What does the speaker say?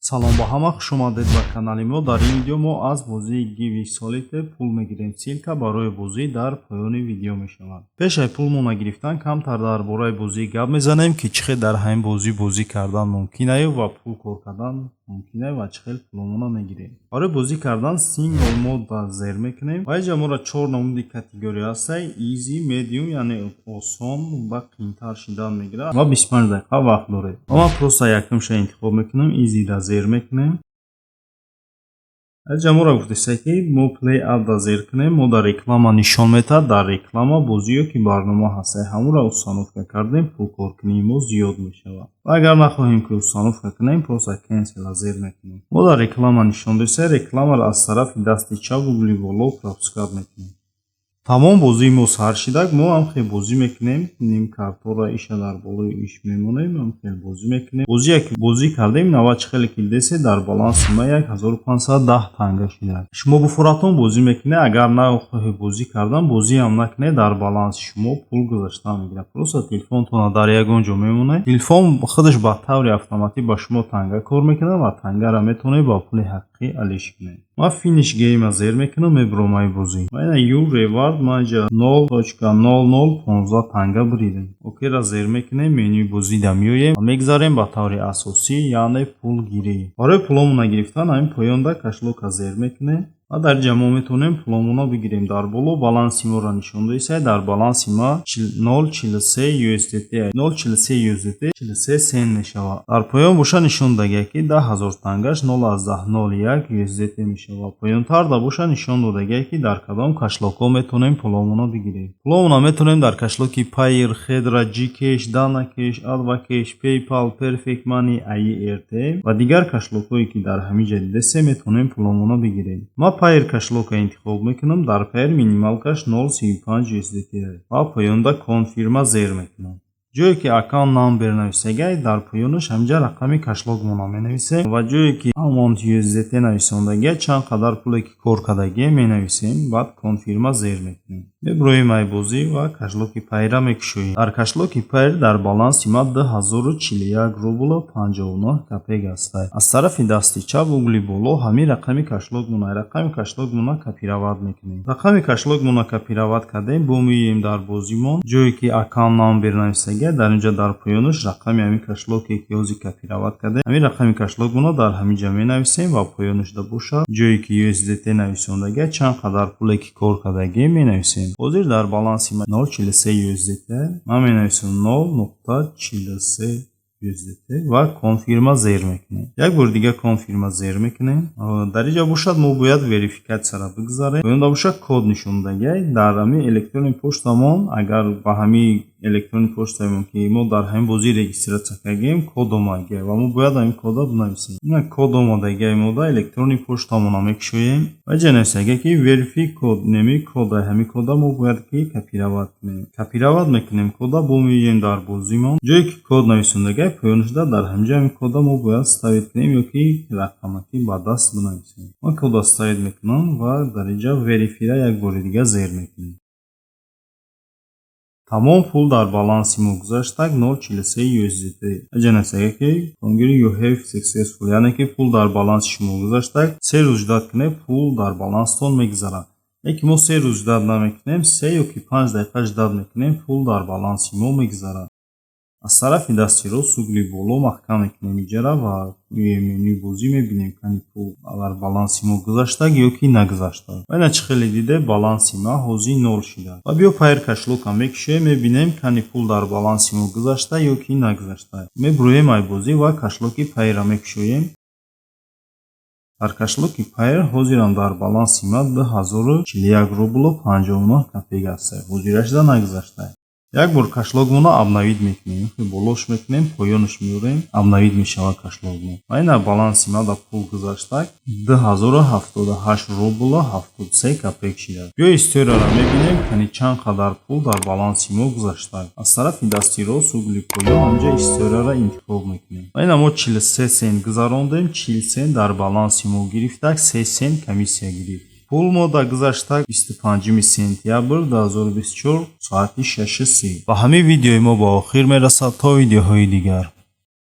салом ба ҳама хуш омадед ба канали мо. Дар ин видео мо аз бозии Give Solitaire пул мегирем. силка барои бозӣ дар поёни видео мешавад. Пешай пулмона гирифтан камтар дар бораи бозӣ гап мезанем ки чӣ хел дар ҳамин бозӣ кардан мумкин аю ва пул кор кардан мумкин аю ва чӣ хел пулмона мегирем. Барои бозӣ кардан single модда зер мекунем. Ва инҷа мора 4 номуди категория ҳастай: easy, medium яъне осон ва қийтар шидан мегирад ва 25 дақиқа вақт доред. Ама просто якумша интихоб мекунем, easy ра зер мекунем. Инҷа мора гуфтаст ки мо play add да зер кунем. Мо дар реклама нишон метад, дар реклама бозӣ ёки барнома ҳастай. Ҳамонро установка кардем, пул коркунии мо зиёд мешавад. Ва агар нахоҳем ки установка кунем, просто cancel ра зер мекунем. Мо дар реклама нишон дошта рекламаро аз тарафи дасти чап угли боло пропускат мекунем. Тамом бозии мо сар шидак, мо ҳам хел бозӣ мекунем. Ним картора иша дар болои иш мемонем, ҳам хел бозӣ мекунем. Бозие ки бозӣ кардем, нава чӣ хеле ки десе дар баланси ма 1510 танга шидак. Шумо бо фуратон бозӣ мекунед, агар нахоҳед бозӣ кардан, бозӣ ҳам накунед, дар баланси шумо пул гузашта мегирад. Просто телефонтона дар ягон ҷо мемонед. Телефон худаш ба таври автоматик ба шумо танга кор мекунад ва тангара метавонед ба пули ҳақиқӣ алиш кунед. Ма finish game зер мекунам, мебуромай бозӣ. Ва ина you reward ма инҷа 0.0015 танга буридем. Окейра зер мекунем, менюи бозида меоем ва мегзарем ба таври асосӣ, яъне пулгирӣ. Барои пуломона гирифтан ҳамин поёнда кашлока зер мекунем. ва дар ҷа мо метавонем пуломона бигирем. Дар боло баланси моро нишон додисай. Дар баланси ма 0.43 USDT 0.43 43 сент мешавад. Дар поён боша нишон додагия ки 10000 тангаш 0.01 USDT мешавад. Поёнтар да боша нишон додагия ки дар кадом кашлоко метавонем пуломона бигирем. Пуломона метавонем дар кашлоки Payeer, Khedra, Gcash, Danacash, Advocash, PayPal, Perfect Money, AirTM ва дигар кашлокҳое ки дар ҳамин ҷа дидасе метавонем пуломона бигирем. Ма Payeer кашлока интихоб мекунам. Дар Payeer минималкаш 0.35 USDT ва поёнда конфирма зер мекунам. ҷое ки аккаунт номер нависагай, дар поёнаш ҳамҷа рақами кашлогмона менависем ва ҷое ки amount USDT нависондагия, чанд қадар пуле ки кор кардагия менависем. Баъд конфирма зер мекунем. Мебуроем ай бозӣ ва кашлоки Payeer мекушоем. Дар кашлоки Payeer дар баланси ма 2041 рубл 59 копеек ҳастай. Аз тарафи дасти чап угли боло ҳамин рақами кашлогмона. Рақами кашлогмона копироват мекунем. Рақами кашлогмона копироват кардем, бо меоем дар бозимон, ҷое ки аккаунт номер нависагия, дар инҷа дар поёнаш рақами ҳамин кашлоке ки ҳозир копироват кардем, ҳамин рақами кашлогмона дар ҳамин ҷа менависем ва поёнашда боша ҷое ки USDT нависондагия, чанд қадар пуле ки кор кардагия менависем. Ҳозир дар баланси ма 0.43 USDT, ман менависам 0.43 USDT ва конфирма зер мекунем. Як бор дига конфирма зер мекунем. Дар инҷа бошад мо бояд верификатсияра бигзарем. Поёнда боша код нишондагия дар ҳамин электронни поштамон, агар ба ҳамин электронни поштаи ки мо дар ҳамин бозӣ регистратсия кардем, код омадагия ва мо бояд ҳамин кода бинависем. Ина код омадагия мода электронни поштамона мекушоем ва инҷа нависагия ки verify код, неми кода, ҳамин кода мо бояд ки копироват кунем. Копироват мекунем кода, бо меоем дар бозимон, ҷое ки код нависондагия поёнашда дар ҳамин ҷа ҳамин кода мо бояд ставид кунем ёки рақамаки ба даст бинависем. Ман кода ставид мекунам ва дар инҷа verify-ра як бори дига зер мекунем. Тамом пул дар баланси мо гузаштак 0.43 USDT. Инҷа нависагия ки you have successful, яъне ки пул дар баланси шумо гузаштак. 3 рӯз ҷудат кунед, пул дар баланситон мегузарад. Яке мо 3 рӯз ҷудат намекунем, 3 ёки 5 дақиқа ҷудат мекунем, пул дар баланси мо мегузарад. аз тарафи дасти рост угли боло маҳкам мекунем иҷара ва менюи бозӣ мебинем кани пул дар баланси мо гузаштаг ёки нагузаштаг. ва ина чӣ хеле диде баланси ма ҳозир 0 шидааст. ва биё Payeer кашлока мекушоем, мебинем кани пул дар баланси мо гузашта ёки нагузашта. мебуроем ай бозӣ ва кашлоки Payeer мекушоем. дар кашлоки Payeer ҳозирам дар баланси ма 2041 рубл 59 копеек ҳастай. ҳозирашда нагузаштай. Як бор кашлогмона обновид мекунем. Болош мекунем, поёнаш меорем, обновид мешавад кашлогмон. ва ина баланси ма да пул гузаштак 2078 рубл 73 копеек шидааст. биё историяро мебинем кани чанд қадар пул дар баланси мо гузаштак. аз тарафи дасти рост угли поён онҷа историяро интихоб мекунем. ва ина мо 43 сент гузарондем, 40 сент дар баланси мо гирифтак, 3 сент комиссия гирифт. Пул мода гузаштак 25 сентябр 2024 соати 6:30. Ба ҳамин видеои мо ба охир мерасад. То видеоҳои дигар.